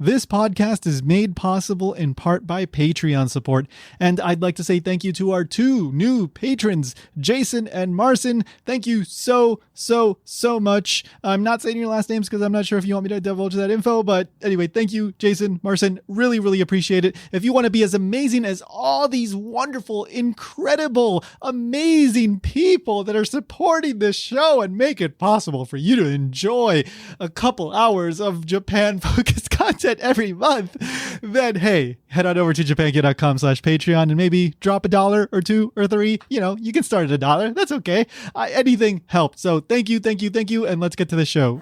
This podcast is made possible in part by Patreon support, and I'd like to say thank you to our two new patrons, Jason and Marcin. Thank you so much. I'm not saying your last names because I'm not sure if you want me to divulge that info, but anyway, thank you, Jason, Marcin. Really appreciate it. If you want to be as amazing as all these wonderful, incredible, amazing people that are supporting this show and make it possible for you to enjoy a couple hours of Japan-focused content every month, then hey, head on over to japankyo.com/Patreon and maybe drop $1 or $2 or $3. You can start at $1. That's okay. Anything helps. So thank you. And let's get to the show.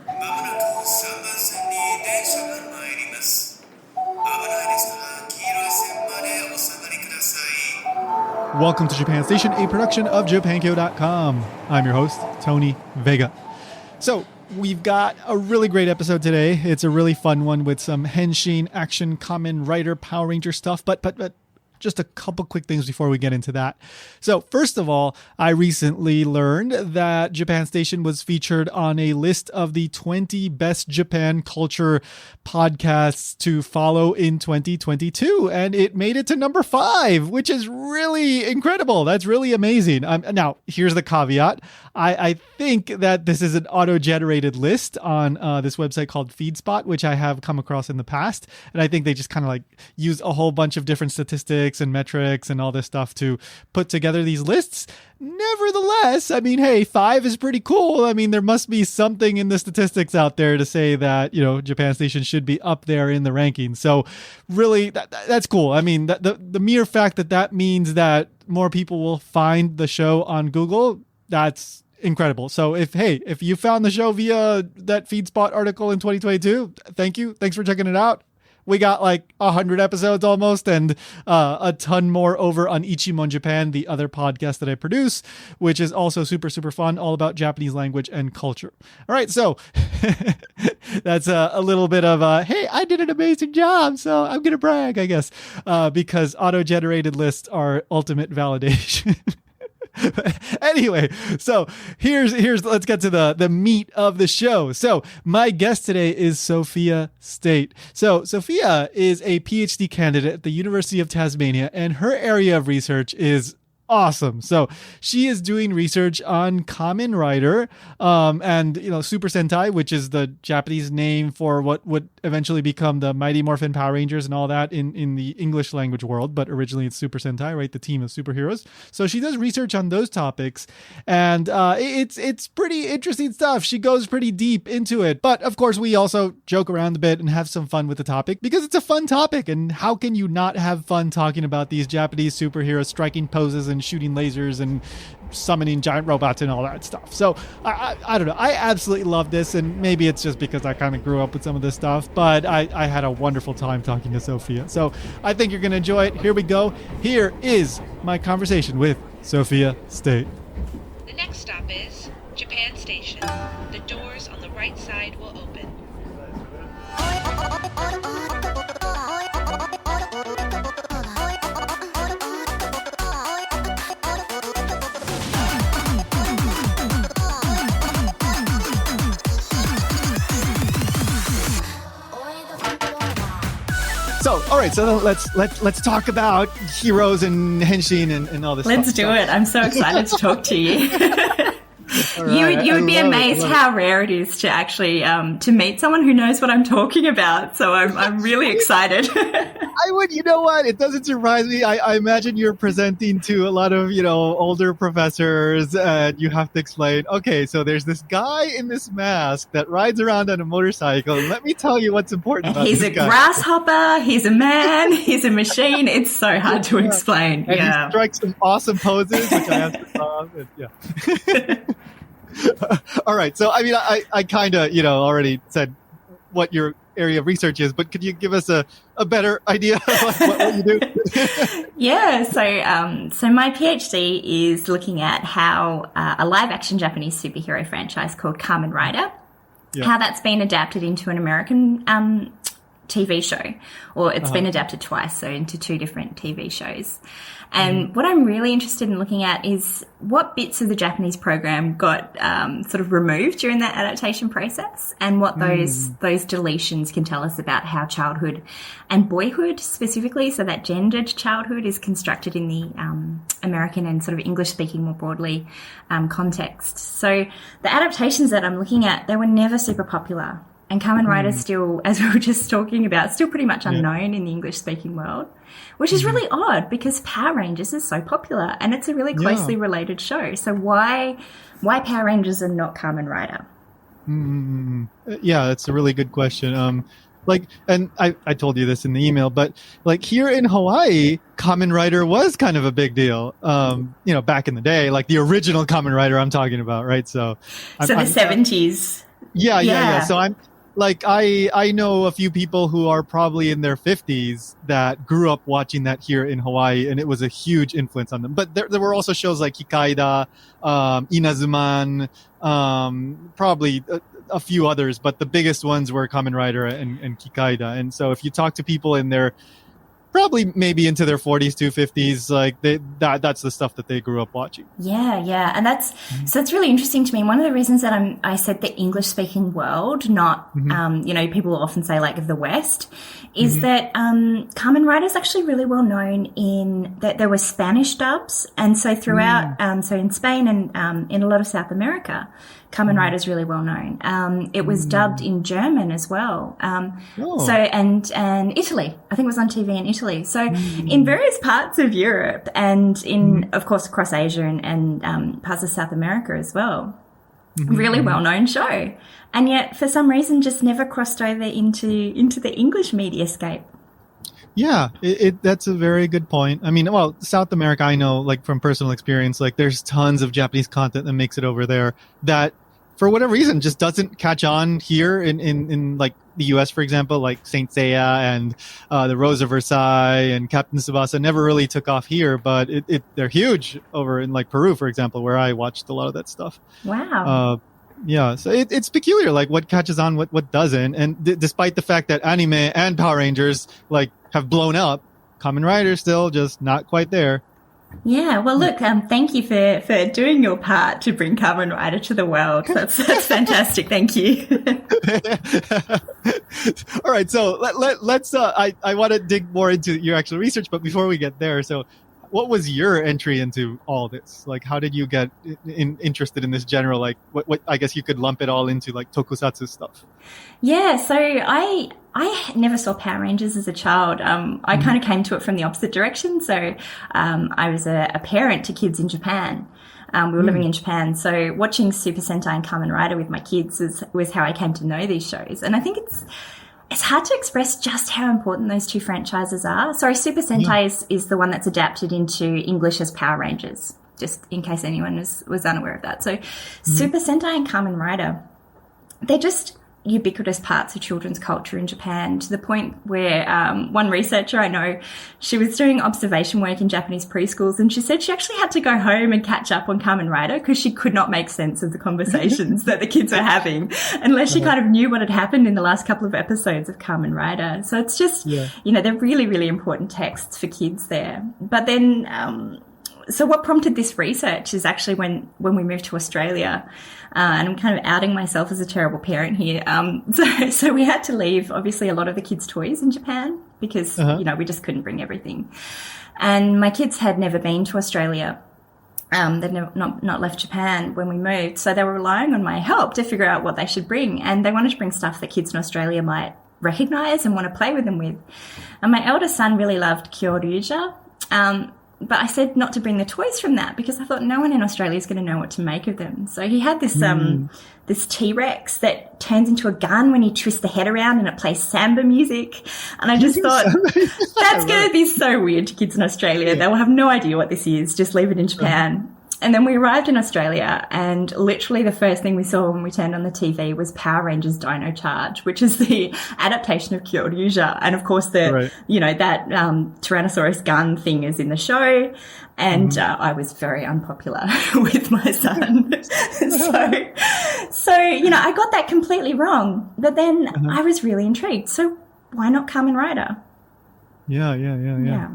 Welcome to Japan Station, a production of japankyo.com. I'm your host, Tony Vega. So we've got a really great episode today. It's a really fun one with some henshin, action, Kamen Rider, Power Ranger stuff, but just a couple quick things before we get into that. So first of all, I recently learned that Japan Station was featured on a list of the 20 best Japan culture podcasts to follow in 2022. And it made it to number 5, which is really incredible. That's really amazing. Now, here's the caveat. I think that this is an auto-generated list on this website called FeedSpot, which I have come across in the past. And I think they just kind of like use a whole bunch of different statistics and metrics and all this stuff to put together these lists. Nevertheless, I mean, hey, 5 is pretty cool. I mean, there must be something in the statistics out there to say that, Japan Station should be up there in the rankings. So really, that's cool. I mean, the mere fact that means that more people will find the show on Google, that's incredible. So if you found the show via that FeedSpot article in 2022, thank you. Thanks for checking it out. We got like 100 episodes almost and a ton more over on Ichimon Japan, the other podcast that I produce, which is also super fun, all about Japanese language and culture. All right, so that's a little bit of hey, I did an amazing job, so I'm going to brag, I guess, because auto-generated lists are ultimate validation. Anyway, so here's let's get to the meat of the show. So my guest today is Sophia Staite. So Sophia is a PhD candidate at the University of Tasmania, and her area of research is awesome. So she is doing research on Kamen Rider, and Super Sentai, which is the Japanese name for what would eventually become the Mighty Morphin Power Rangers and all that in the English language world. But originally it's Super Sentai, right? The team of superheroes. So she does research on those topics, and it's pretty interesting stuff. She goes pretty deep into it. But of course, we also joke around a bit and have some fun with the topic because it's a fun topic. And how can you not have fun talking about these Japanese superheroes striking poses and shooting lasers and summoning giant robots and all that stuff? So I don't know. I absolutely love this, and maybe it's just because I kind of grew up with some of this stuff, but I had a wonderful time talking to Sophia. So I think you're going to enjoy it. Here we go. Here is my conversation with Sophia Staite. The next stop is Japan Station. The doors on the right side will open. So, all right, so let's talk about heroes and henshin and all this stuff. Let's do it. I'm so excited to talk to you. Right. You would be amazed how rare it is to actually to meet someone who knows what I'm talking about. So I'm really excited. I would, you know what? It doesn't surprise me. I imagine you're presenting to a lot of, older professors, and you have to explain, okay, so there's this guy in this mask that rides around on a motorcycle. Let me tell you what's important about this guy. He's a grasshopper. He's a man. He's a machine. It's so hard to explain. And he strikes some awesome poses, which I have to love. Yeah. All right. So, I mean, I kind of, already said what your area of research is, but could you give us a better idea of what you do? Yeah. So my PhD is looking at how a live action Japanese superhero franchise called Kamen Rider, how that's been adapted into an American TV show, or it's been adapted twice, so into 2 different TV shows. And what I'm really interested in looking at is what bits of the Japanese program got sort of removed during that adaptation process, and what those deletions can tell us about how childhood and boyhood specifically, so that gendered childhood, is constructed in the American and sort of English-speaking more broadly context. So the adaptations that I'm looking at, they were never super popular. And Kamen Rider still, as we were just talking about, still pretty much unknown in the English-speaking world, which is really odd because Power Rangers is so popular and it's a really closely related show. So why Power Rangers and not Kamen Rider? Yeah, that's a really good question. And I told you this in the email, but like here in Hawaii, Kamen Rider was kind of a big deal. Back in the day, like the original Kamen Rider I'm talking about, right? So the 70s. Yeah. So I know a few people who are probably in their 50s that grew up watching that here in Hawaii, and it was a huge influence on them. But there were also shows like Hikaida, Inazuman, probably a few others, but the biggest ones were Kamen Rider and Hikaida. And so if you talk to people in their probably maybe into their 40s to 50s, like that's the stuff that they grew up watching. Yeah. And that's really interesting to me. One of the reasons that I said the English speaking world, not, people often say like of the West, is that Kamen Rider is actually really well known in that there were Spanish dubs. And so throughout, so in Spain and in a lot of South America, Kamen Rider is really well known. It was dubbed in German as well. So and Italy, I think it was on TV in Italy. So in various parts of Europe and in, of course, across Asia and parts of South America as well. Really well known show. And yet for some reason just never crossed over into the English mediascape. Yeah, that's a very good point. I mean, well, South America, I know, like from personal experience, like there's tons of Japanese content that makes it over there that for whatever reason just doesn't catch on here in like the US, for example, like Saint Seiya and the Rose of Versailles and Captain Tsubasa never really took off here, but they're huge over in like Peru, for example, where I watched a lot of that stuff. Wow. Yeah, so it's peculiar, like what catches on, what doesn't. And despite the fact that anime and Power Rangers like have blown up, Kamen Rider still just not quite there. Yeah, well, look, thank you for doing your part to bring Kamen Rider to the world. That's fantastic. Thank you. All right, so let's. I want to dig more into your actual research, but before we get there, so what was your entry into all this? Like, how did you get interested in this general? Like, what I guess you could lump it all into like tokusatsu stuff. Yeah, so I never saw Power Rangers as a child. I kind of came to it from the opposite direction. So I was a parent to kids in Japan. We were living in Japan. So watching Super Sentai and Kamen Rider with my kids was how I came to know these shows. And I think it's hard to express just how important those two franchises are. Sorry, Super Sentai is the one that's adapted into English as Power Rangers, just in case anyone was unaware of that. So Super Sentai and Kamen Rider, they're just ubiquitous parts of children's culture in Japan, to the point where one researcher I know, she was doing observation work in Japanese preschools, and she said she actually had to go home and catch up on Kamen Rider because she could not make sense of the conversations that the kids were having unless she kind of knew what had happened in the last couple of episodes of Kamen Rider. So it's just, they're really, really important texts for kids there. But then so what prompted this research is actually when we moved to Australia, and I'm kind of outing myself as a terrible parent here. So we had to leave, obviously, a lot of the kids' toys in Japan because, we just couldn't bring everything. And my kids had never been to Australia. They'd not left Japan when we moved. So they were relying on my help to figure out what they should bring. And they wanted to bring stuff that kids in Australia might recognize and want to play with them with. And my eldest son really loved Kyoryuja. But I said not to bring the toys from that because I thought no one in Australia is going to know what to make of them. So he had this this T-Rex that turns into a gun when you twist the head around and it plays samba music. And I just thought, that's going to be so weird to kids in Australia. They will have no idea what this is. Just leave it in Japan. And then we arrived in Australia, and literally the first thing we saw when we turned on the TV was Power Rangers Dino Charge, which is the adaptation of Kyoryuja. And of course, that Tyrannosaurus gun thing is in the show. And I was very unpopular with my son. So I got that completely wrong. But then I was really intrigued. So why not Kamen Rider? Yeah.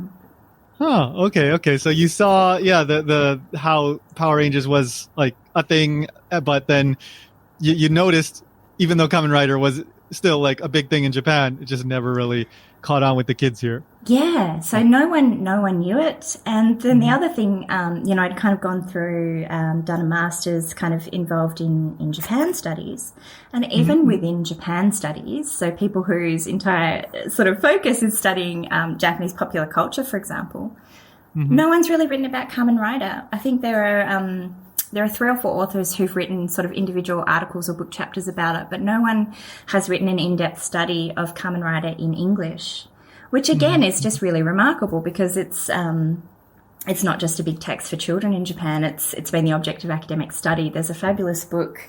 Huh. Okay. So you saw, the how Power Rangers was like a thing, but then you noticed, even though Kamen Rider was still like a big thing in Japan, it just never really caught on with the kids here. Yeah, so no one knew it. And then the other thing, I'd kind of gone through, done a master's kind of involved in Japan studies. And even within Japan studies, so people whose entire sort of focus is studying Japanese popular culture, for example, no one's really written about Kamen Rider. I think there are 3 or 4 authors who've written sort of individual articles or book chapters about it, but no one has written an in-depth study of Kamen Rider in English, which again is just really remarkable because it's not just a big text for children in Japan. It's been the object of academic study. There's a fabulous book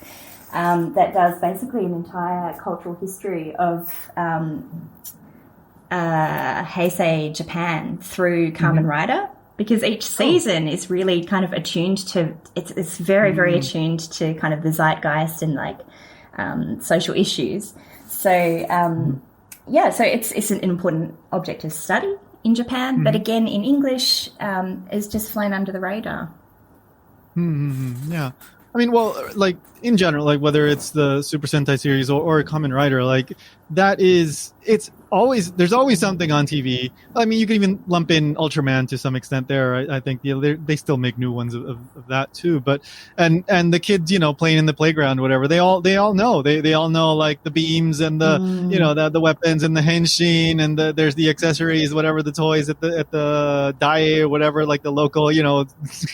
that does basically an entire cultural history of Heisei Japan through Kamen Rider. Because each season is really kind of attuned to, it's very, very attuned to kind of the zeitgeist and like social issues. So, so it's an important object of study in Japan. But again, in English, it's just flown under the radar. Yeah. I mean, well, like in general, like whether it's the Super Sentai series or Kamen Rider, like there's always something on TV. I mean, you can even lump in Ultraman to some extent there. I think they still make new ones of that too. But and the kids, playing in the playground, whatever, they all know. They all know like the beams and the the weapons and the henshin and there's the accessories, whatever the toys at the dai or whatever, like the local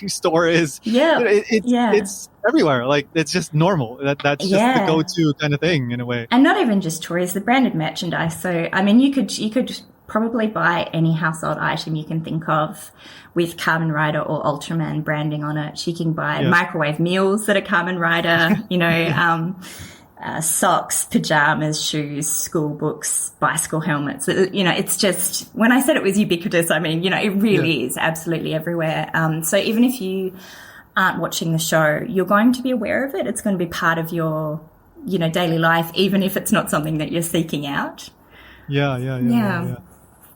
store is. Yeah, it's everywhere. Like it's just normal. That's just the go-to kind of thing in a way. And not even just toys, the branded merchandise. So I mean, you could probably buy any household item you can think of with Kamen Rider or Ultraman branding on it. You can buy microwave meals that are Kamen Rider. Socks, pajamas, shoes, school books, bicycle helmets. It's just, when I said it was ubiquitous, I mean, it really is absolutely everywhere. So even if you aren't watching the show, you're going to be aware of it. It's going to be part of your, daily life, even if it's not something that you're seeking out. Yeah.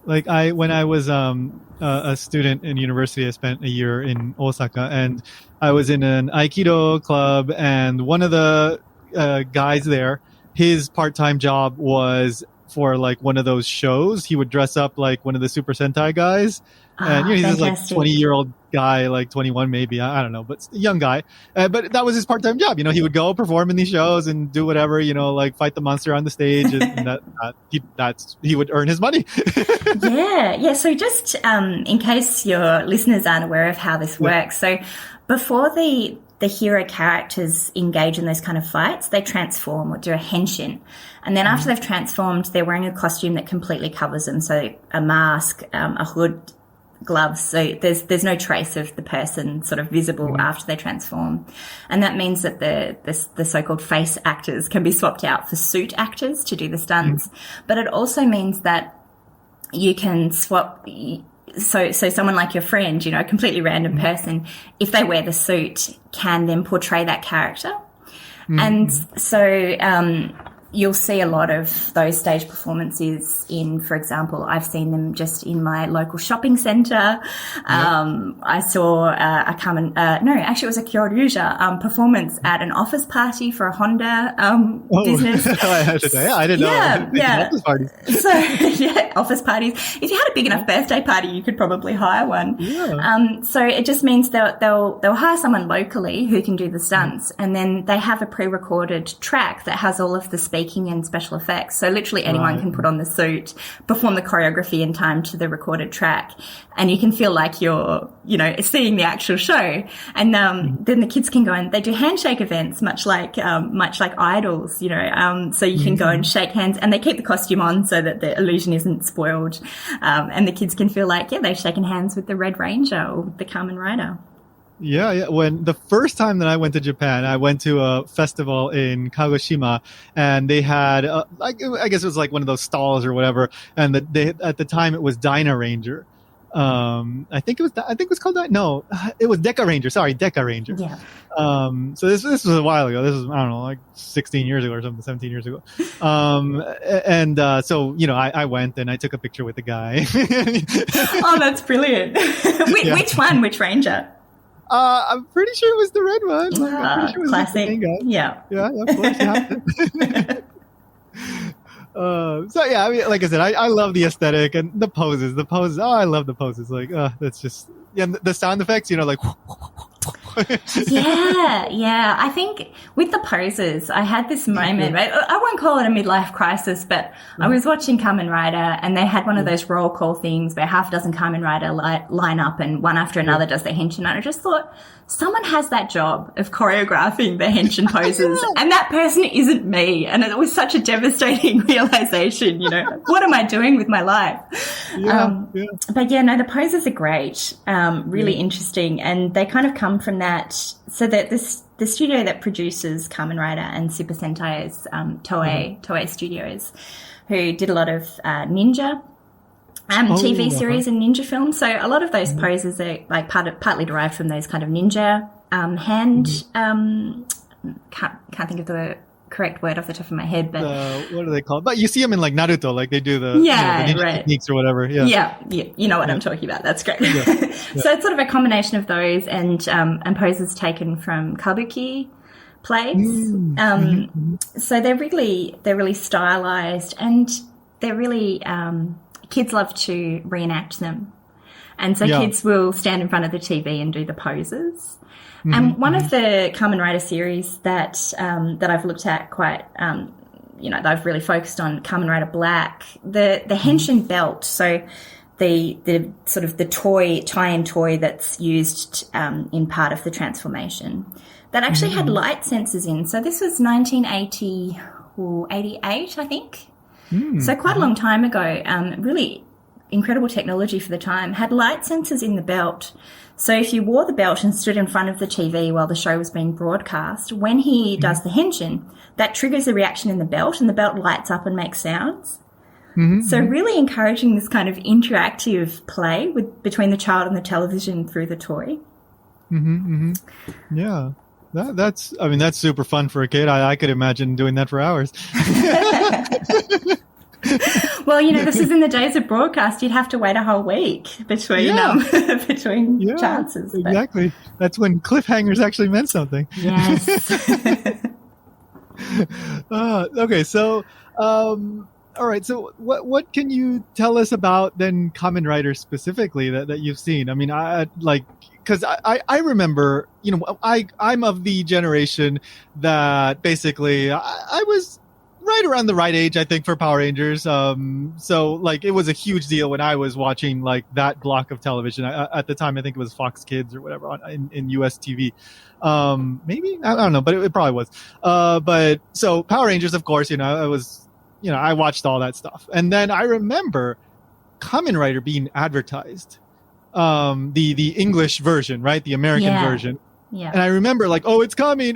Like when I was a student in university, I spent a year in Osaka, and I was in an Aikido club, and one of the guys there, his part-time job was for like one of those shows. He would dress up like one of the Super Sentai guys. And he's this like 20-year-old guy, like 21 maybe, I don't know, but a young guy. But that was his part-time job. He would go perform in these shows and do whatever, like fight the monster on the stage, and he would earn his money. Yeah. So just in case your listeners aren't aware of how this works, so before the hero characters engage in those kind of fights, they transform or do a henshin. And then after they've transformed, they're wearing a costume that completely covers them. So a mask, a hood, gloves. So there's no trace of the person sort of visible after they transform. And that means that the so-called face actors can be swapped out for suit actors to do the stunts. But it also means that you can swap. So someone like your friend, a completely random person, if they wear the suit, can then portray that character. And so you'll see a lot of those stage performances in, for example, I've seen them just in my local shopping centre. I saw it was a Kyoryuja performance at an office party for a Honda business. I didn't know. Office parties. So office parties. If you had a big enough birthday party, you could probably hire one. So it just means they'll hire someone locally who can do the stunts, and then they have a pre-recorded track that has all of the speaking and special effects. So literally anyone can put on the suit, perform the choreography in time to the recorded track, and you can feel like you're, seeing the actual show. And then the kids can go and they do handshake events, much like idols, so you can go and shake hands, and they keep the costume on so that the illusion isn't spoiled. And the kids can feel like, they've shaken hands with the Red Ranger or the Kamen Rider. Yeah. When the first time that I went to Japan, I went to a festival in Kagoshima, and they had, I guess it was like one of those stalls or whatever. And at the time it was Dyna Ranger. I think it was called that. No, it was Deca Ranger. Sorry, Deca Ranger. Yeah. So this was a while ago. This was, I don't know, like 16 years ago or something, 17 years ago. So, I went and I took a picture with the guy. Oh, that's brilliant. Which one? Which Ranger? I'm pretty sure it was the red one. I'm pretty sure it was classic. the main guy. Yeah. Yeah, of course. You have to. So yeah, I mean, like I said, I love the aesthetic and the poses. Oh, I love the poses. Like, that's just, the sound effects, like. Yeah. I think with the poses, I had this moment, right? I won't call it a midlife crisis, but I was watching Kamen Rider and they had one of those roll call things where half a dozen Kamen Rider line up and one after another does their henshin. And I just thought, someone has that job of choreographing the henshin poses and that person isn't me. And it was such a devastating realization, what am I doing with my life? But the poses are great, really interesting. And they kind of come from that. So that the studio that produces Kamen Rider and Super Sentai is Toei Studios, who did a lot of ninja TV series and ninja films. So a lot of those poses are like partly derived from those kind of ninja hand. Can't think of the correct word off the top of my head, but what are they called? But you see them in like Naruto, like they do the ninja techniques or whatever. Yeah, you know what I'm talking about. That's great. So it's sort of a combination of those and poses taken from kabuki plays. So they're really stylized and they're really kids love to reenact them. And so kids will stand in front of the TV and do the poses. And one of the Kamen Rider series that I've looked at quite, I've really focused on Kamen Rider Black, the henshin belt. So the sort of the tie-in toy that's used in part of the transformation that actually had light sensors in. So this was 1980 or 88, I think. So quite a long time ago, really incredible technology for the time, had light sensors in the belt. So if you wore the belt and stood in front of the TV while the show was being broadcast, when he does the henshin, that triggers a reaction in the belt and the belt lights up and makes sounds. So really encouraging this kind of interactive play between the child and the television through the toy. Yeah. That's super fun for a kid. I could imagine doing that for hours. Well, this is in the days of broadcast. You'd have to wait a whole week between chances. But. Exactly. That's when cliffhangers actually meant something. Yes. Okay. So, all right. So what can you tell us about then Kamen Rider specifically that you've seen? I mean, because I remember, I'm of the generation that basically I was right around the right age, I think, for Power Rangers. So like it was a huge deal when I was watching like that block of television. At the time, I think it was Fox Kids or whatever in US TV. Maybe, I don't know, but it probably was. But so Power Rangers, of course, I watched all that stuff. And then I remember Kamen Rider being advertised. The English version, right? The American version. Yeah. And I remember like, oh, it's coming.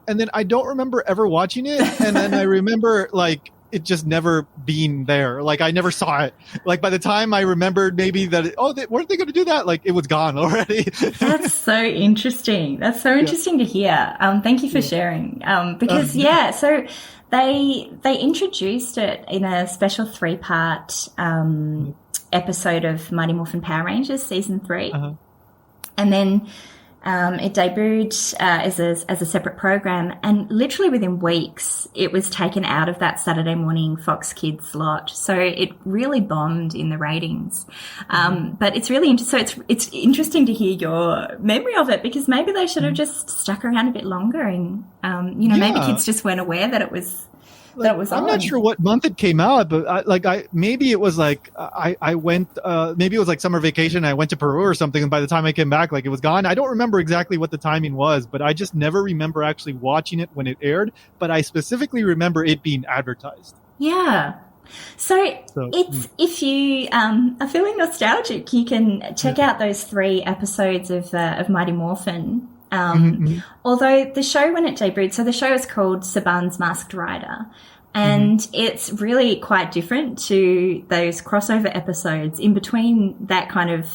And then I don't remember ever watching it. And then I remember like it just never being there. Like I never saw it. Like by the time I remembered maybe that, weren't they going to do that? Like it was gone already. That's so interesting. That's so interesting to hear. Thank you for sharing. Because so they introduced it in a special 3-part, episode of Mighty Morphin Power Rangers season 3. And then it debuted as a separate program, and literally within weeks it was taken out of that Saturday morning Fox Kids slot. So it really bombed in the ratings. But it's really it's interesting to hear your memory of it, because maybe they should have just stuck around a bit longer, and maybe kids just weren't aware that it was. I'm not sure what month it came out, but maybe it was like I went, maybe it was like summer vacation. I went to Peru or something, and by the time I came back, like it was gone. I don't remember exactly what the timing was, but I just never remember actually watching it when it aired. But I specifically remember it being advertised. Yeah. So if you are feeling nostalgic, you can check out those 3 episodes of Mighty Morphin. Although the show, when it debuted, so the show is called Saban's Masked Rider, And it's really quite different to those crossover episodes. In between that kind of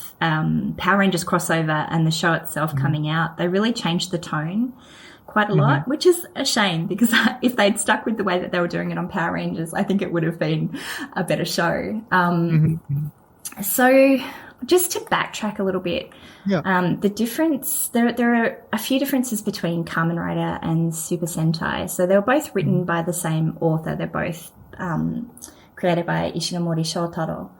Power Rangers crossover and the show itself coming out, they really changed the tone quite a lot, which is a shame because if they'd stuck with the way that they were doing it on Power Rangers, I think it would have been a better show. So just to backtrack a little bit, the difference, there are a few differences between Kamen Rider and Super Sentai. So they were both written by the same author. They're both created by Ishinomori Shotaro,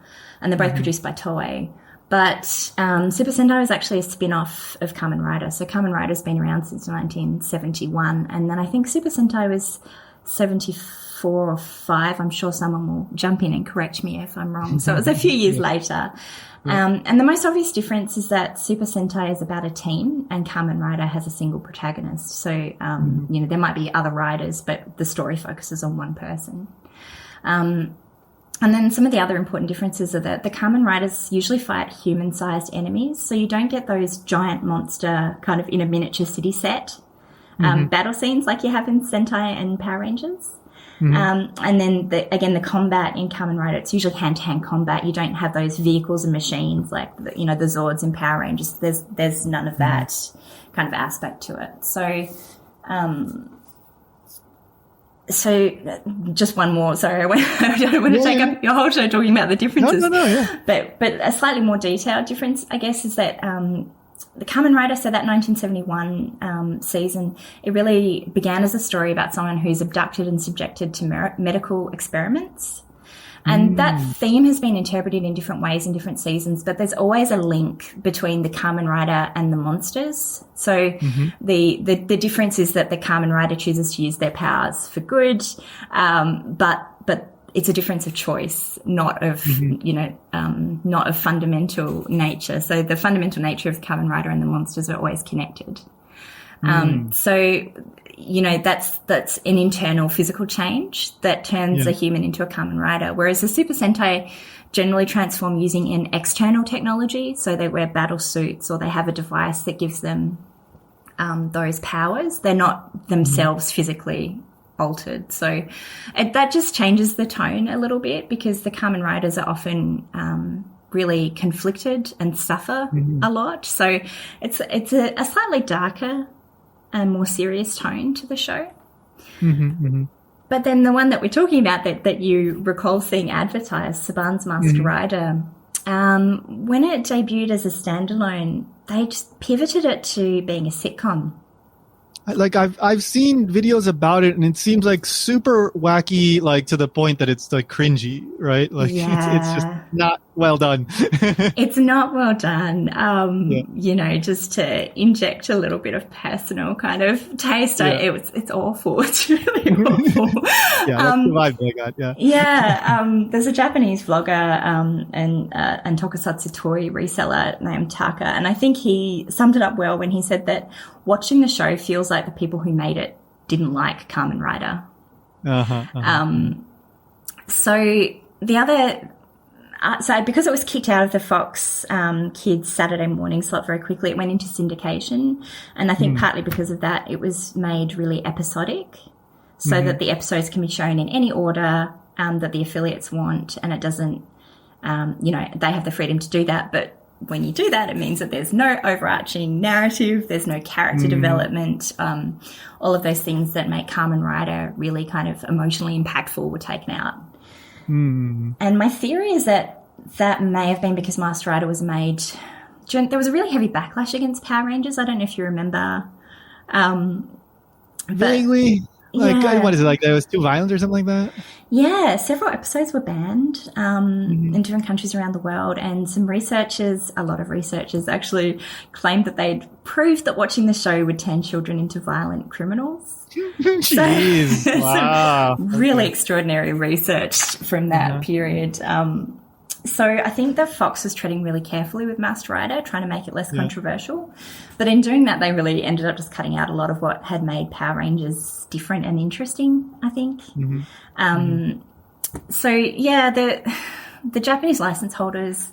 and they're both produced by Toei. But Super Sentai is actually a spin-off of Kamen Rider. So Kamen Rider's been around since 1971, and then I think Super Sentai was 74 or 5. I'm sure someone will jump in and correct me if I'm wrong. So it was a few years later. And the most obvious difference is that Super Sentai is about a team and Kamen Rider has a single protagonist. So, you know, there might be other riders, but the story focuses on one person. And then some of the other important differences are that the Kamen Riders usually fight human-sized enemies. So you don't get those giant monster kind of in a miniature city set battle scenes like you have in Sentai and Power Rangers. And then, the combat in Kamen Rider, it's usually hand-to-hand combat. You don't have those vehicles and machines like, the Zords in Power Rangers. There's none of that kind of aspect to it. So just one more. Sorry, I don't want to take up your whole show talking about the differences. No. But a slightly more detailed difference, I guess, is that the Kamen Rider, so that 1971 season, it really began as a story about someone who's abducted and subjected to medical experiments. And that theme has been interpreted in different ways in different seasons, but there's always a link between the Kamen Rider and the monsters. So the difference is that the Kamen Rider chooses to use their powers for good, but it's a difference of choice, not of, not of fundamental nature. So the fundamental nature of the Kamen Rider and the monsters are always connected. So, that's an internal physical change that turns a human into a Kamen Rider, whereas the Super Sentai generally transform using an external technology. So they wear battle suits or they have a device that gives them those powers. They're not themselves physically altered. So that just changes the tone a little bit because the Kamen Riders are often really conflicted and suffer a lot. So it's a slightly darker and more serious tone to the show. But then the one that we're talking about that you recall seeing advertised, Saban's Master Rider, when it debuted as a standalone, they just pivoted it to being a sitcom. Like I've seen videos about it and it seems like super wacky, like to the point that it's like cringy, right? Like it's just not well done. It's not well done. Just to inject a little bit of personal kind of taste. It's awful. It's really awful. That's the vibe I got. There's a Japanese vlogger and tokusatsu toy reseller named Taka, and I think he summed it up well when he said that watching the show feels like the people who made it didn't like Kamen Rider. So the other, because it was kicked out of the Fox Kids Saturday morning slot very quickly, it went into syndication, and I think partly because of that, it was made really episodic, so that the episodes can be shown in any order that the affiliates want, and it doesn't, they have the freedom to do that, but when you do that, it means that there's no overarching narrative, there's no character development, all of those things that make Kamen Rider really kind of emotionally impactful were taken out. And my theory is that may have been because Master Rider was made, there was a really heavy backlash against Power Rangers. I don't know if you remember. Vaguely. What is it, like it was too violent or something like that? Yeah, several episodes were banned in different countries around the world, and a lot of researchers actually claimed that they'd proved that watching the show would turn children into violent criminals. Jeez, wow. Really extraordinary research from that period. So I think that Fox was treading really carefully with Master Rider, trying to make it less controversial. But in doing that, they really ended up just cutting out a lot of what had made Power Rangers different and interesting, I think. So, the Japanese license holders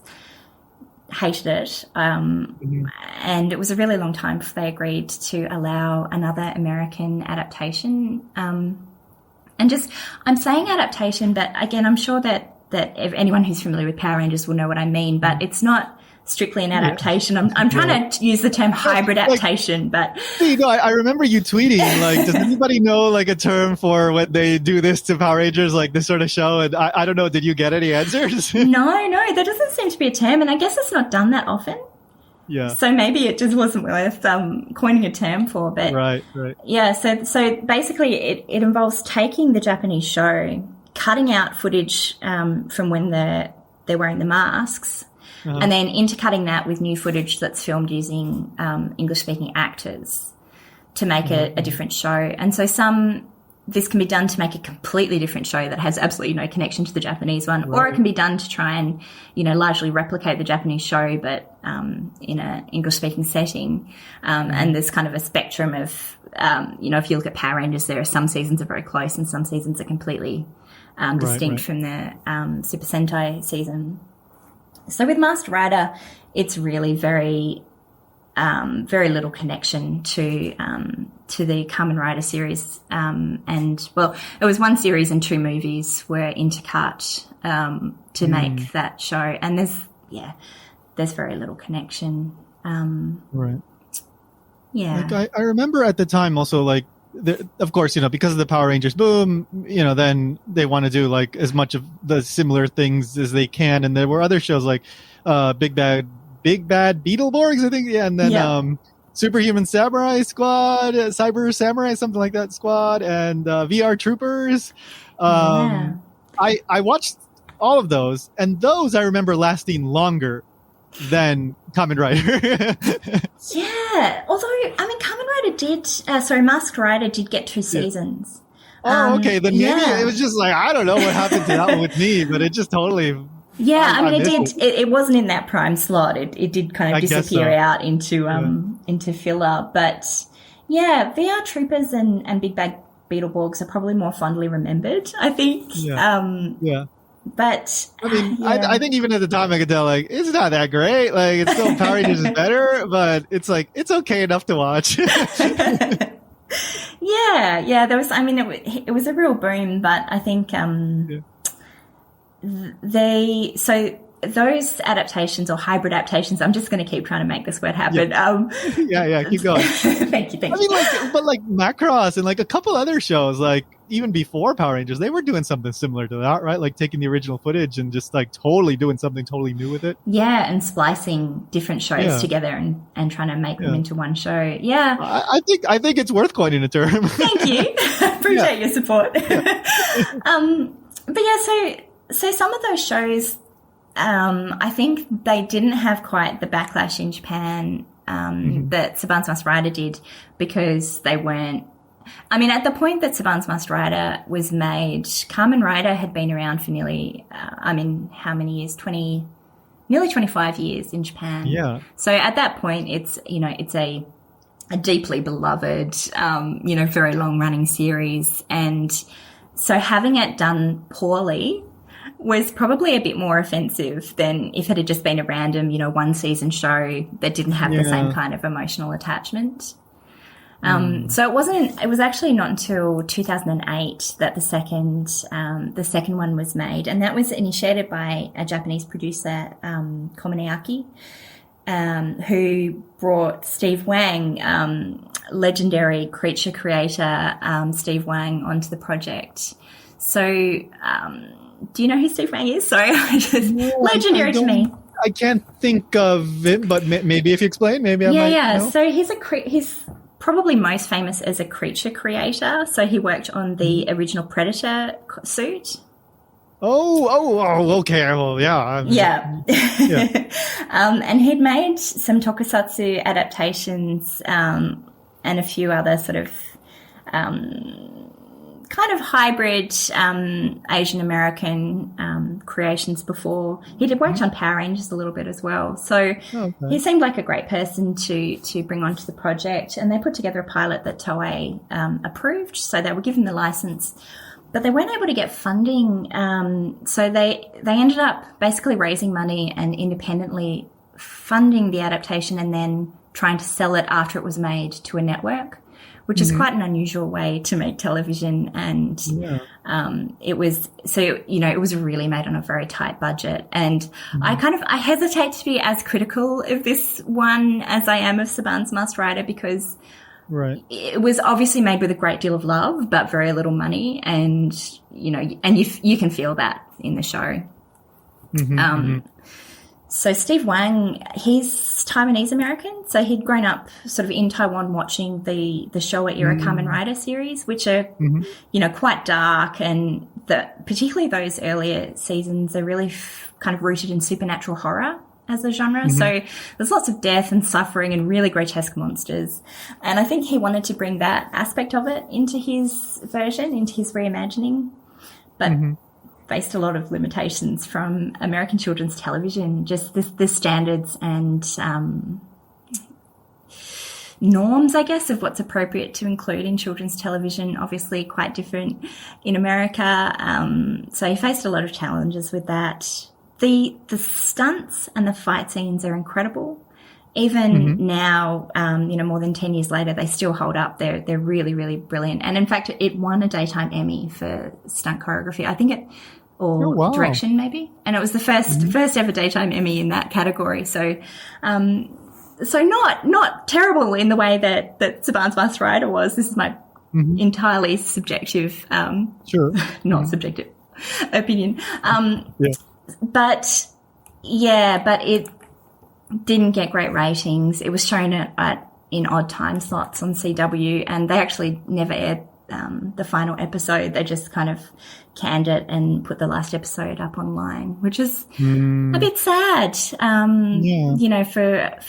hated it. And it was a really long time before they agreed to allow another American adaptation And just, I'm saying adaptation, but again, I'm sure that if anyone who's familiar with Power Rangers will know what I mean, but it's not strictly an adaptation. I'm trying to use the term hybrid adaptation, but I remember you tweeting, like, does anybody know like a term for when they do this to Power Rangers, like this sort of show? And I don't know, did you get any answers? No, there doesn't seem to be a term, and I guess it's not done that often. Yeah. So maybe it just wasn't worth coining a term for, but right. Yeah. So basically, it involves taking the Japanese show, cutting out footage from when they're wearing the masks. And then intercutting that with new footage that's filmed using English-speaking actors to make a different show. And so this can be done to make a completely different show that has absolutely no connection to the Japanese one, or it can be done to try and, largely replicate the Japanese show, but in an English-speaking setting. And there's kind of a spectrum of, if you look at Power Rangers, there are some seasons are very close and some seasons are completely distinct from the Super Sentai season. So with Masked Rider, it's really very, very little connection to the Kamen Rider series. And well, it was one series and two movies were intercut to make that show. And there's very little connection. Right. Yeah. Like I remember at the time also, like, of course, because of the Power Rangers boom, then they want to do like as much of the similar things as they can. And there were other shows like Big Bad Beetleborgs, I think. Yeah. And then Superhuman Samurai Squad, Cyber Samurai, something like that squad, and VR Troopers. I watched all of those, and those I remember lasting longer than Kamen Rider. Yeah, although, Kamen Rider Masked Rider did get 2 seasons. Oh, okay, then maybe it was just like, I don't know what happened to that one with me, but it just totally... Yeah, it wasn't in that prime slot. It did kind of disappear out into filler. But yeah, VR Troopers and Big Bad Beetleborgs are probably more fondly remembered, I think. Yeah. But I think even at the time I could tell, like, it's not that great. Like, it's still Power Rangers is better, but it's like, it's okay enough to watch. Yeah. There was, it was a real boom, but I think those adaptations or hybrid adaptations, I'm just going to keep trying to make this word happen. Keep going. Thank you. Like Macross and like a couple other shows, like even before Power Rangers, they were doing something similar to that, right? Like taking the original footage and just like totally doing something totally new with it. Yeah, and splicing different shows together and trying to make them into one show. Yeah. I think it's worth coining a term. Thank you. Appreciate your support. But yeah, so some of those shows, I think they didn't have quite the backlash in Japan that Saban's Masked Rider did, because they weren't... at the point that Saban's Masked Rider was made, Kamen Rider had been around for nearly, how many years? Nearly 25 years in Japan. Yeah. So at that point, it's a deeply beloved, very long-running series. And so having it done poorly was probably a bit more offensive than if it had just been a random, one-season show that didn't have the same kind of emotional attachment. So it was actually not until 2008 that the second one was made. And that was initiated by a Japanese producer, Komineyaki, who brought Steve Wang, legendary creature creator, Steve Wang, onto the project. So, do you know who Steve Wang is? Sorry, legendary to me. I can't think of it, but maybe if you explain, maybe I might know. So he's probably most famous as a creature creator. So he worked on the original Predator suit. Okay. Well, yeah. And he'd made some tokusatsu adaptations and a few other sort of kind of hybrid Asian American creations before. He did worked on Power Rangers a little bit as well. So he seemed like a great person to bring onto the project. And they put together a pilot that Toei approved. So they were given the license. But they weren't able to get funding. So they ended up basically raising money and independently funding the adaptation and then trying to sell it after it was made to a network, which is quite an unusual way to make television. And it was really made on a very tight budget. And I hesitate to be as critical of this one as I am of Saban's Masked Rider, because it was obviously made with a great deal of love, but very little money. And, you can feel that in the show. So Steve Wang, he's Taiwanese American, so he'd grown up sort of in Taiwan watching the Showa era Kamen Rider series, which are, quite dark, and particularly those earlier seasons are really kind of rooted in supernatural horror as a genre. So there's lots of death and suffering and really grotesque monsters. And I think he wanted to bring that aspect of it into his version, into his reimagining, but faced a lot of limitations from American children's television, just the standards and norms, I guess, of what's appropriate to include in children's television, obviously quite different in America. So he faced a lot of challenges with that. The stunts and the fight scenes are incredible. Even now, more than 10 years later, they still hold up. They're really, really brilliant. And in fact, it won a daytime Emmy for stunt choreography. I think direction maybe. And it was the first ever daytime Emmy in that category. So, not terrible in the way that Saban's Masked Rider was. This is my entirely subjective, not subjective opinion. But it didn't get great ratings. It was shown in odd time slots on CW, and they actually never aired the final episode. They just kind of canned it and put the last episode up online, which is a bit sad, for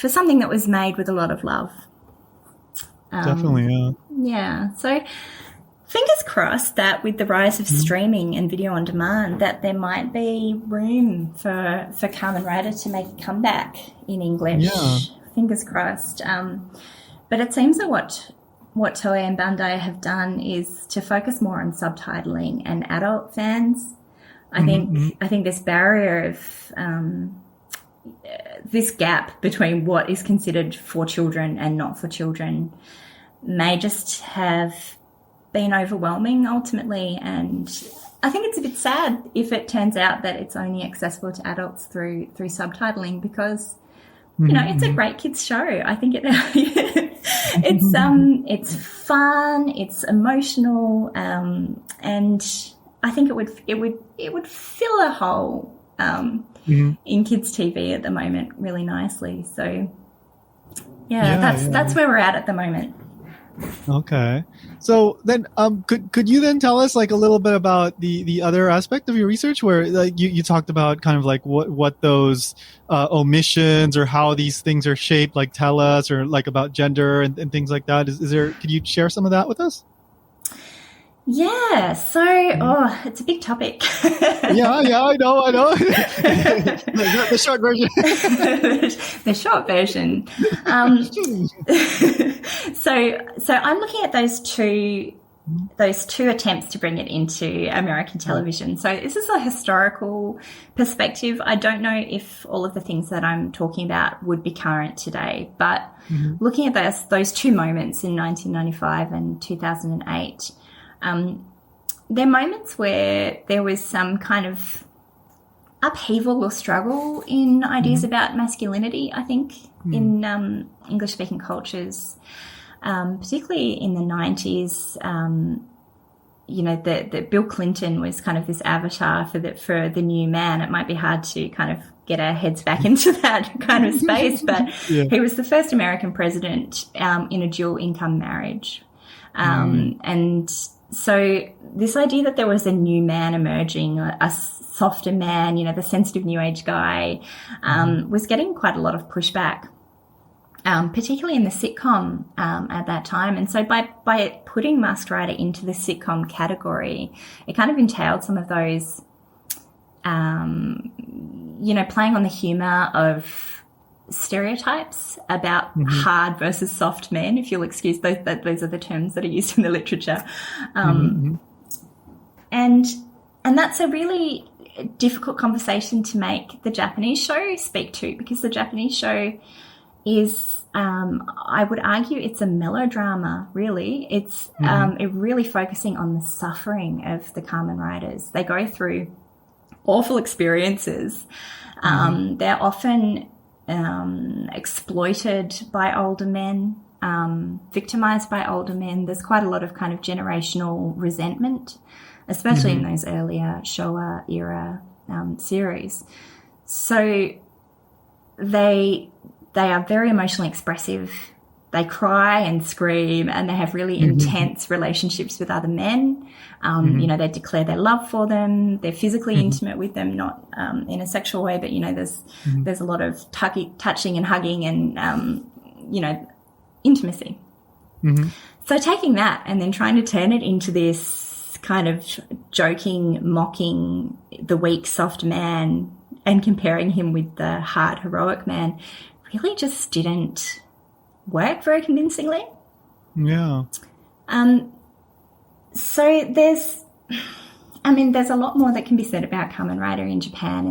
something that was made with a lot of love. Definitely, yeah. Yeah, so fingers crossed that with the rise of streaming and video on demand, that there might be room for Kamen Rider to make a comeback in English. Yeah. Fingers crossed. But it seems that what Toei and Bandai have done is to focus more on subtitling and adult fans. I think this barrier of this gap between what is considered for children and not for children may just have been overwhelming ultimately, and I think it's a bit sad if it turns out that it's only accessible to adults through subtitling, because it's a great kids show. I think it's fun, it's emotional, and I think it would fill a hole in kids TV at the moment really nicely. So that's where we're at the moment. Okay. So then, could you then tell us like a little bit about the other aspect of your research, where like you talked about kind of like what those omissions or how these things are shaped, like tell us, or like about gender and things like that. Is there? Could you share some of that with us? Yeah, so, it's a big topic. Yeah, I know. The short version. The short version. So I'm looking at those two attempts to bring it into American television. So this is a historical perspective. I don't know if all of the things that I'm talking about would be current today, but looking at those two moments in 1995 and 2008, there are moments where there was some kind of upheaval or struggle in ideas about masculinity, I think, in English-speaking cultures, particularly in the 90s. That Bill Clinton was kind of this avatar for the new man. It might be hard to kind of get our heads back into that kind of space, but he was the first American president in a dual-income marriage. And so this idea that there was a new man emerging, a softer man, the sensitive new age guy, was getting quite a lot of pushback, particularly in the sitcom at that time. And so by putting Masked Rider into the sitcom category, it kind of entailed some of those, playing on the humour of stereotypes about hard versus soft men, if you'll excuse those are the terms that are used in the literature. And that's a really difficult conversation to make the Japanese show speak to, because the Japanese show is, I would argue it's a melodrama, really. It's it really focusing on the suffering of the Kamen Riders. They go through awful experiences. They're often exploited by older men, victimized by older men. There's quite a lot of kind of generational resentment, especially in those earlier Showa era series. So they are very emotionally expressive. They cry and scream, and they have really intense relationships with other men. You know, they declare their love for them. They're physically intimate with them, not in a sexual way, but, you know, there's a lot of touching and hugging and, you know, intimacy. So taking that and then trying to turn it into this kind of joking, mocking the weak, soft man and comparing him with the hard, heroic man really just didn't work very convincingly. Yeah. So there's a lot more that can be said about Kamen Rider in Japan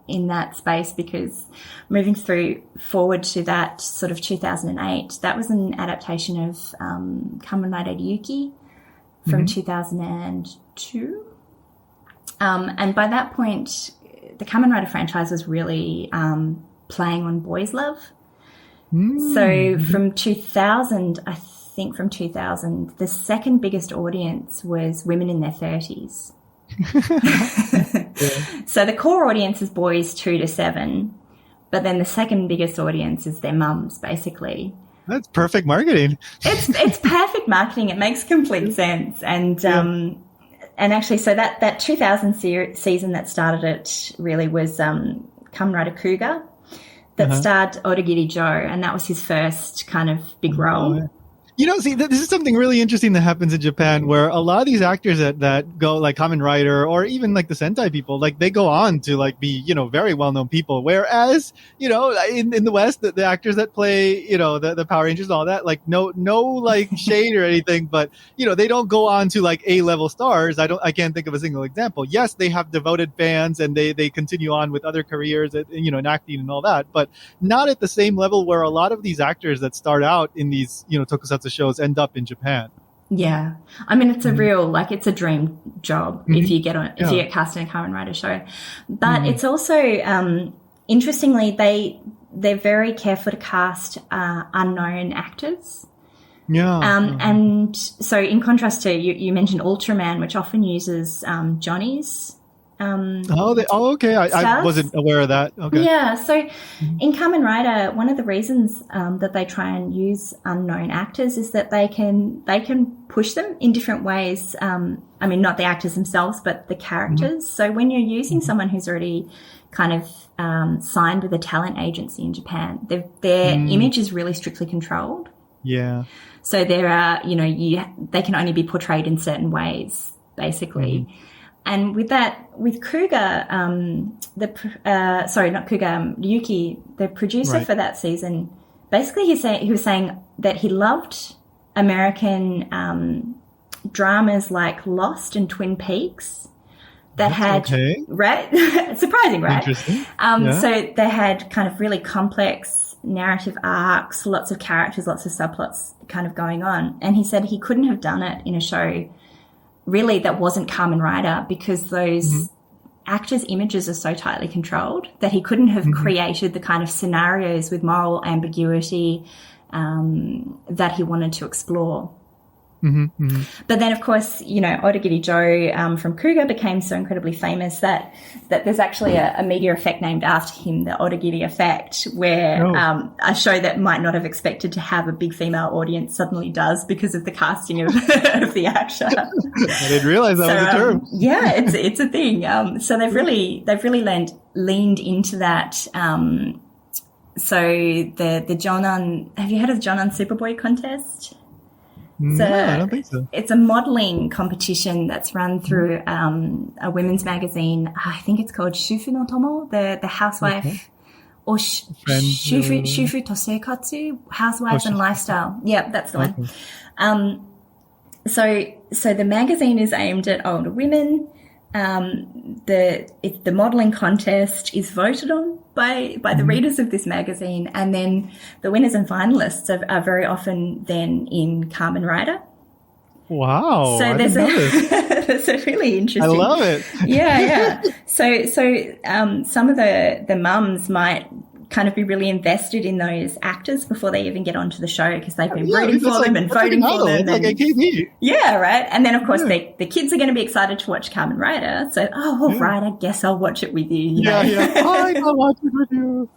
in that space, because moving forward to that sort of 2008, that was an adaptation of Kamen Rider Ryuki from 2002. And by that point, the Kamen Rider franchise was really playing on boys' love. So from 2000, I think from 2000, the second biggest audience was women in their 30s. So the core audience is boys 2 to 7, but then the second biggest audience is their mums, basically. That's perfect marketing. It's perfect marketing. It makes complete sense. And actually, so that 2000 season that started it really was Kamen Rider Kuga, that starred Odagiri Joe, and that was his first kind of big role. You know, see, this is something really interesting that happens in Japan, where a lot of these actors that go like Kamen Rider, or even like the Sentai people, like they go on to like be, you know, very well-known people. Whereas, you know, in the West, the actors that play, you know, the Power Rangers and all that, like no like shade or anything, but, you know, they don't go on to like A-level stars. I can't think of a single example. Yes, they have devoted fans and they continue on with other careers, you know, in acting and all that, but not at the same level where a lot of these actors that start out in these, you know, tokusatsu shows end up in Japan. Yeah. I mean, it's a real, like, it's a dream job if you get if you get cast in a Kamen Rider show. But it's also, interestingly, they're very careful to cast unknown actors. Yeah. And so in contrast to, you mentioned Ultraman, which often uses Johnny's okay. I wasn't aware of that. Okay. Yeah. So in Kamen Rider, one of the reasons that they try and use unknown actors is that they can push them in different ways. I mean, not the actors themselves, but the characters. So when you're using someone who's already kind of signed with a talent agency in Japan, their image is really strictly controlled. Yeah. So there are, you know, they can only be portrayed in certain ways, basically. And with Kuga, Yuki, the producer for that season, basically he was saying that he loved American dramas like Lost and Twin Peaks that right? Surprising, right? Interesting. So they had kind of really complex narrative arcs, lots of characters, lots of subplots kind of going on. And he said he couldn't have done it in a show really that wasn't Kamen Rider, because those actors' images are so tightly controlled that he couldn't have created the kind of scenarios with moral ambiguity that he wanted to explore. But then, of course, you know, Odagiri Joe from Kuga became so incredibly famous that there's actually a media effect named after him, the Odagiri effect, where a show that might not have expected to have a big female audience suddenly does because of the casting of the actor. I didn't realize that was a term. Yeah, it's a thing. So they've really leaned into that. So the Jonan, have you heard of Jonan Superboy contest? No, I don't think so. It's a modelling competition that's run through a women's magazine. I think it's called Shufu no Tomo, the housewife, or Shufu Toseikatsu, Housewives and Lifestyle. Yeah, that's the one. So the magazine is aimed at older women. the modelling contest is voted on by the readers of this magazine, and then the winners and finalists are very often then in Kamen Rider. Wow. So there's a really interesting. I love it. Yeah. So some of the mums might kind of be really invested in those actors before they even get onto the show, because they've been rooting for them and voting for them. It's like AKB. Yeah, right. And then, of course, the kids are going to be excited to watch Kamen Rider. So, right, I guess I'll watch it with you. Yeah. I'll watch it with you.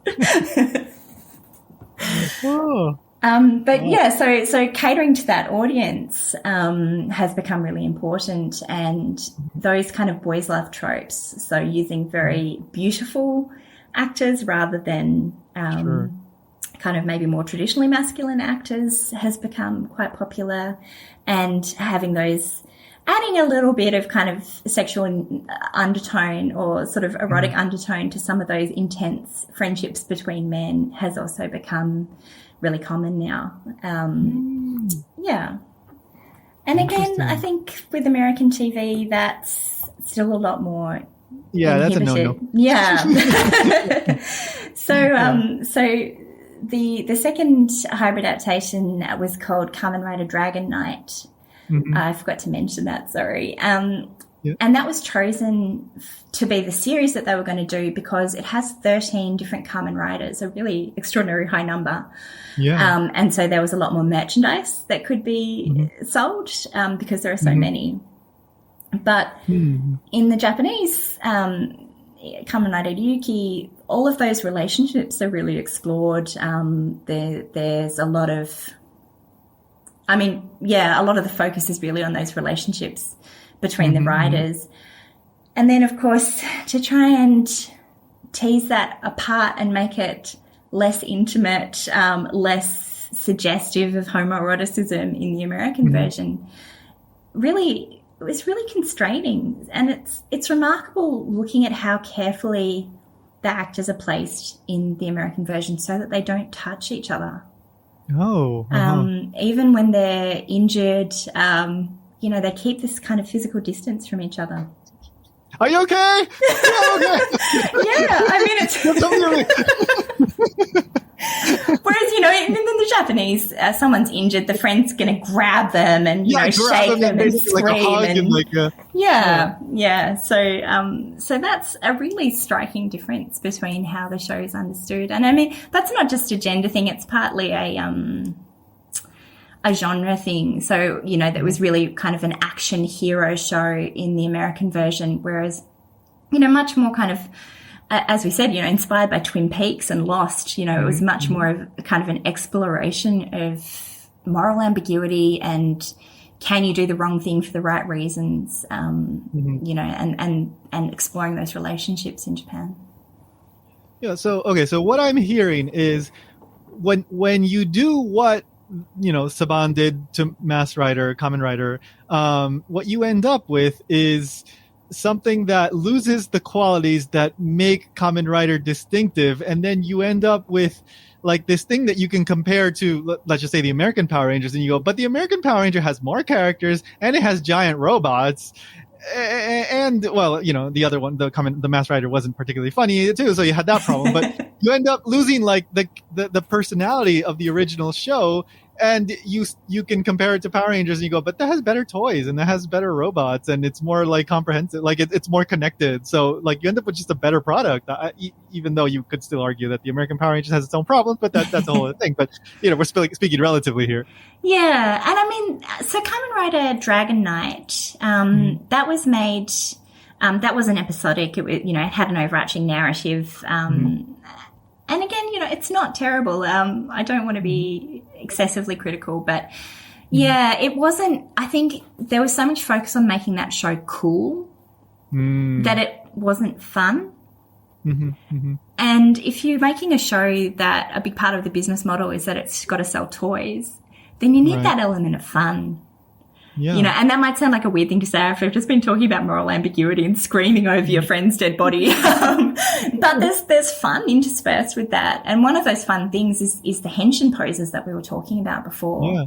Oh. So catering to that audience has become really important, and those kind of boys love tropes. So using very beautiful actors rather than kind of maybe more traditionally masculine actors has become quite popular, and having those, adding a little bit of kind of sexual undertone or sort of erotic undertone to some of those intense friendships between men has also become really common now. Yeah. And again, I think with American TV, that's still a lot more that's a inhibited. no-no. Yeah. So the second hybrid adaptation was called Kamen Rider Dragon Knight. I forgot to mention that, sorry. And that was chosen to be the series that they were going to do because it has 13 different Kamen Riders, a really extraordinary high number. Yeah. And so there was a lot more merchandise that could be sold because there are so many. But in the Japanese Kamen Rider Ryuki, all of those relationships are really explored. There's a lot of, a lot of the focus is really on those relationships between the riders. And then, of course, to try and tease that apart and make it less intimate, less suggestive of homoeroticism in the American version, really, it was really constraining. And it's remarkable looking at how carefully the actors are placed in the American version so that they don't touch each other. Oh. Even when they're injured, they keep this kind of physical distance from each other. Are you okay? Yeah, it's... Whereas, in the Japanese, someone's injured, the friend's going to grab them and, shake them and scream. So that's a really striking difference between how the show is understood. And, that's not just a gender thing. It's partly a genre thing. So, that was really kind of an action hero show in the American version, whereas, much more kind of, as we said, inspired by Twin Peaks and Lost, it was much more of a kind of an exploration of moral ambiguity and can you do the wrong thing for the right reasons, and exploring those relationships in Japan. Yeah. So what I'm hearing is when you do what, Saban did to Kamen Rider, what you end up with is something that loses the qualities that make Kamen Rider distinctive, and then you end up with like this thing that you can compare to, let's just say, the American Power Rangers, and you go, but the American Power Ranger has more characters and it has giant robots. And the other one, the Masked Rider wasn't particularly funny too, so you had that problem. But you end up losing like the personality of the original show, and you can compare it to Power Rangers, and you go, but that has better toys and that has better robots, and it's more like comprehensive, like it's more connected. So like you end up with just a better product, even though you could still argue that the American Power Rangers has its own problems. But that's a whole other thing. But we're speaking relatively here. Yeah, and so Kamen Rider Dragon Knight, that was made, that wasn't episodic. It had an overarching narrative. And again, it's not terrible. I don't want to be excessively critical, but yeah, it wasn't, I think there was so much focus on making that show cool that it wasn't fun. And if you're making a show that a big part of the business model is that it's got to sell toys, then you need that element of fun. Yeah. And that might sound like a weird thing to say after I've just been talking about moral ambiguity and screaming over your friend's dead body. But there's fun interspersed with that. And one of those fun things is the henshin poses that we were talking about before. Yeah.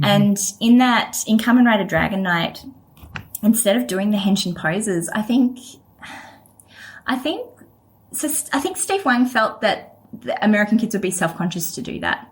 And in Kamen Rider Dragon Knight, instead of doing the henshin poses, I think Steve Wang felt that the American kids would be self-conscious to do that.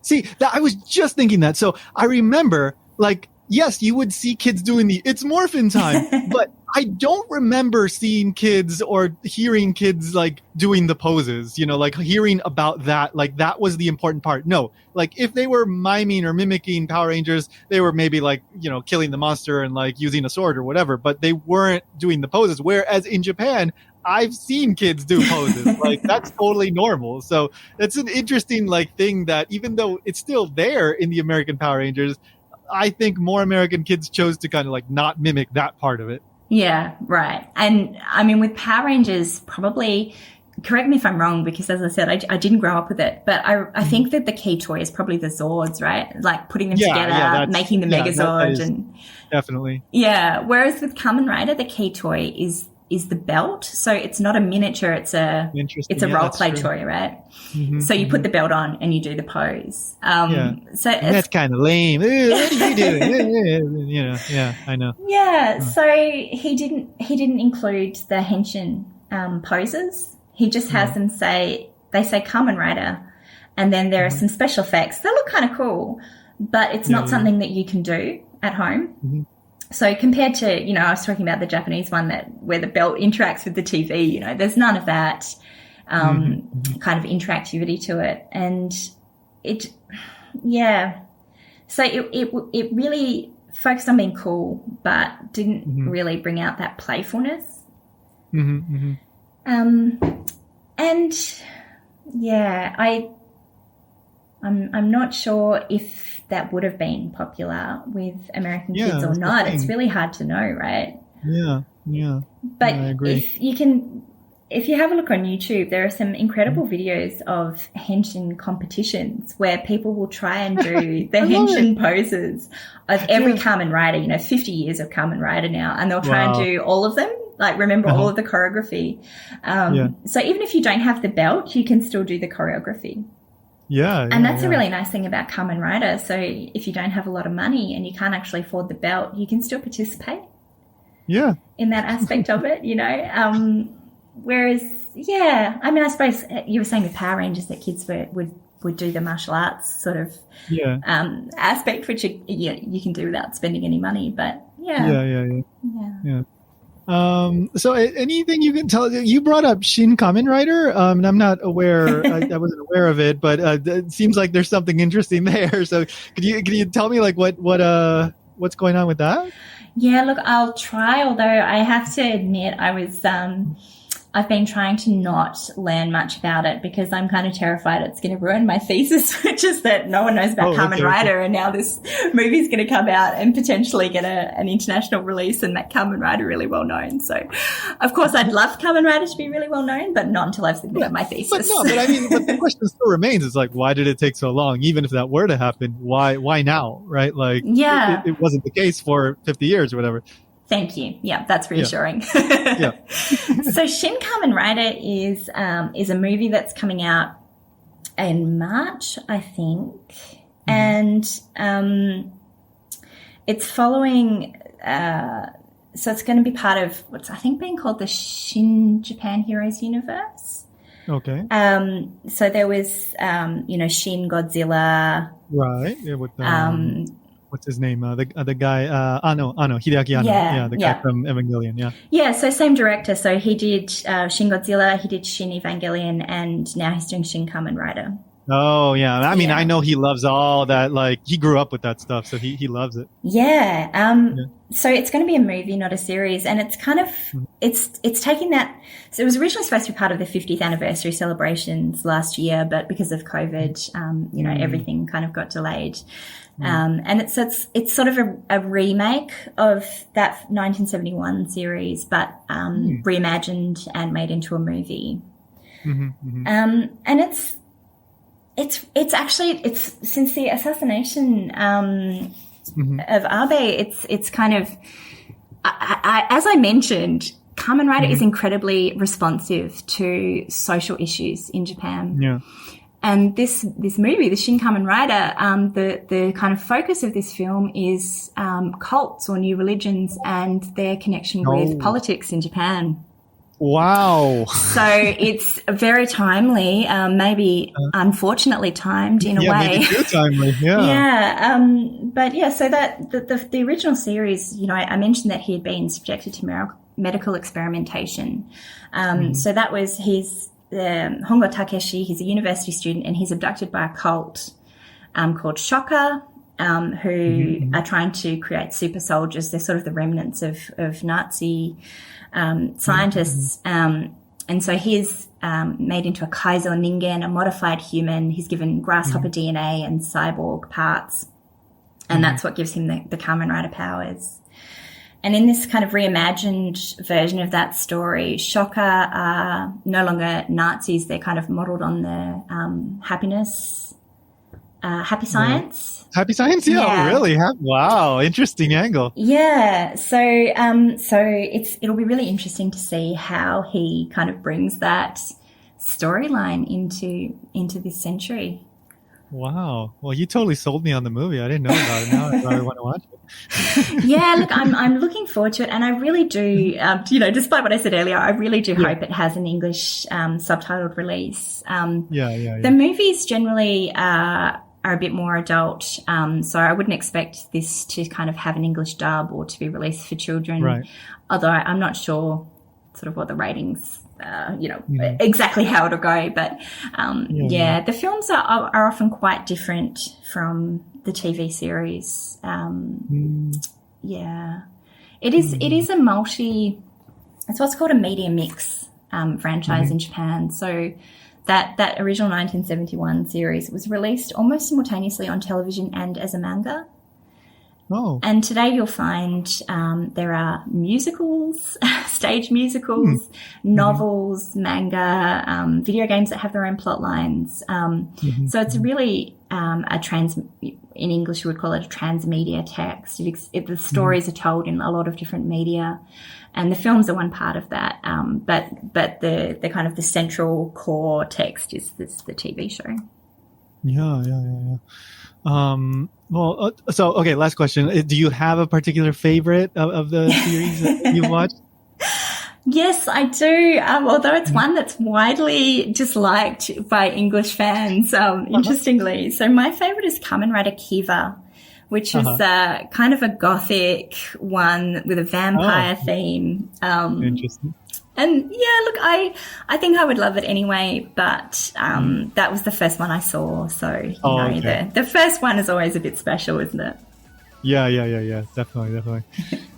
See, I was just thinking that. So I remember, like, yes, you would see kids doing the "it's morphin' time," but I don't remember seeing kids or hearing kids like doing the poses, like hearing about that. Like that was the important part. No, like if they were miming or mimicking Power Rangers, they were maybe like, killing the monster and like using a sword or whatever, but they weren't doing the poses. Whereas in Japan, I've seen kids do poses. Like that's totally normal. So it's an interesting like thing that even though it's still there in the American Power Rangers, I think more American kids chose to kind of like not mimic that part of it. Yeah, right. And I mean, with Power Rangers, probably, correct me if I'm wrong, because as I said, I didn't grow up with it, but I think that the key toy is probably the Zords, right? Like putting them together, making the Megazord. And definitely. Yeah. Whereas with Kamen Rider, the key toy is the belt. So it's not a miniature, it's a role play toy, right? Mm-hmm, so you put the belt on and you do the pose. So that's kind of lame. What are you doing? Yeah, I know. Yeah, so he didn't include the henshin poses. He just has them say Kamen Rider, and then there are some special effects. They look kind of cool, but it's not something that you can do at home. Mm-hmm. So compared to, I was talking about the Japanese one where the belt interacts with the TV, there's none of that kind of interactivity to it. And so it really focused on being cool, but didn't really bring out that playfulness. Mm-hmm. I'm not sure if that would have been popular with American kids or not. It's really hard to know, right? Yeah. But I agree. if you have a look on YouTube, there are some incredible videos of henshin competitions where people will try and do the henshin poses of every Kamen Rider, 50 years of Kamen Rider now, and they'll try and do all of them. Like remember all of the choreography. So even if you don't have the belt, you can still do the choreography. And that's a really nice thing about Kamen Rider. So if you don't have a lot of money and you can't actually afford the belt, you can still participate. In that aspect of it, whereas, I suppose you were saying with Power Rangers that kids would do the martial arts sort of aspect, which you can do without spending any money. But yeah. So anything you can tell? You brought up Shin Kamen Rider, and I'm not aware. I wasn't aware of it, but it seems like there's something interesting there. So could you tell me like what's going on with that? Yeah, look, I'll try. Although I have to admit, I've been trying to not learn much about it because I'm kind of terrified it's going to ruin my thesis, which is that no one knows about Kamen Rider, and now this movie's going to come out and potentially get an international release, and that Kamen Rider really well known. So, of course, I'd love Kamen Rider to be really well known, but not until I've submitted my thesis. But the question still remains: is like, why did it take so long? Even if that were to happen, why now? Right? Like, it wasn't the case for 50 years or whatever. Thank you. Yeah, that's reassuring. So Shin Kamen Rider is a movie that's coming out in March, I think. And it's following so it's going to be part of what's I think being called the Shin Japan Heroes universe. Okay. So there was Shin Godzilla. Right. Yeah, with what's his name? The guy, Hideaki Anno. The guy from Evangelion. Yeah. So same director. So he did Shin Godzilla, he did Shin Evangelion, and now he's doing Shin Kamen Rider. Oh yeah. I mean, I know he loves all that. Like he grew up with that stuff, so he loves it. So it's going to be a movie, not a series, and it's kind of it's taking that. So it was originally supposed to be part of the 50th anniversary celebrations last year, but because of COVID, everything kind of got delayed. And it's sort of a remake of that 1971 series, but reimagined and made into a movie. And it's actually since the assassination of Abe, it's kind of as I mentioned, Kamen Rider is incredibly responsive to social issues in Japan. And this movie, the Shin Kamen Rider, the kind of focus of this film is cults or new religions and their connection with politics in Japan. Wow. So it's very timely, maybe unfortunately timed in a way. Maybe too timely, But yeah, so that the original series, I mentioned that he had been subjected to medical experimentation. So that was his Hongo Takeshi. He's a university student and he's abducted by a cult called Shocker, who are trying to create super soldiers. They're sort of the remnants of Nazi scientists. And so he's made into a Kaizo Ningen, a modified human. He's given grasshopper DNA and cyborg parts. And that's what gives him the Kamen Rider powers. And in this kind of reimagined version of that story, Shocker are no longer Nazis. They're kind of modeled on the happy science. Happy science? Yeah. Really? Wow. Interesting angle. Yeah. So it'll be really interesting to see how he kind of brings that storyline into this century. Wow. Well, you totally sold me on the movie. I didn't know about it. Now I probably want to watch it. Yeah, look, I'm looking forward to it. And I really do, despite what I said earlier, I really do hope it has an English subtitled release. The movies generally are a bit more adult. So I wouldn't expect this to kind of have an English dub or to be released for children. Right. Although I'm not sure sort of what the ratings exactly how it'll go. But, the films are often quite different from the TV series. It is it's what's called a media mix, franchise in Japan. So that original 1971 series was released almost simultaneously on television and as a manga. Oh. And today you'll find there are musicals, stage musicals, novels, manga, video games that have their own plot lines. So it's really in English you would call it a transmedia text. The stories are told in a lot of different media, and the films are one part of that. But the kind of the central core text is the TV show. Yeah. Last question. Do you have a particular favorite of the series that you've watched? Yes, I do. Although it's one that's widely disliked by English fans, interestingly. So my favorite is Kamen Rider Kiva, which is kind of a gothic one with a vampire theme. Interesting. And yeah, look, I think I would love it anyway, but that was the first one I saw. So, the first one is always a bit special, isn't it? Yeah. Definitely.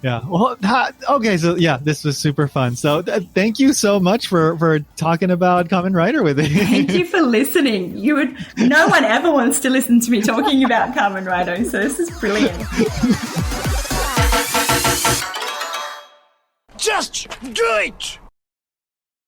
Yeah. Well, this was super fun. So thank you so much for talking about Kamen Rider with me. Thank you for listening. No one ever wants to listen to me talking about Kamen Rider, so this is brilliant. Just do it!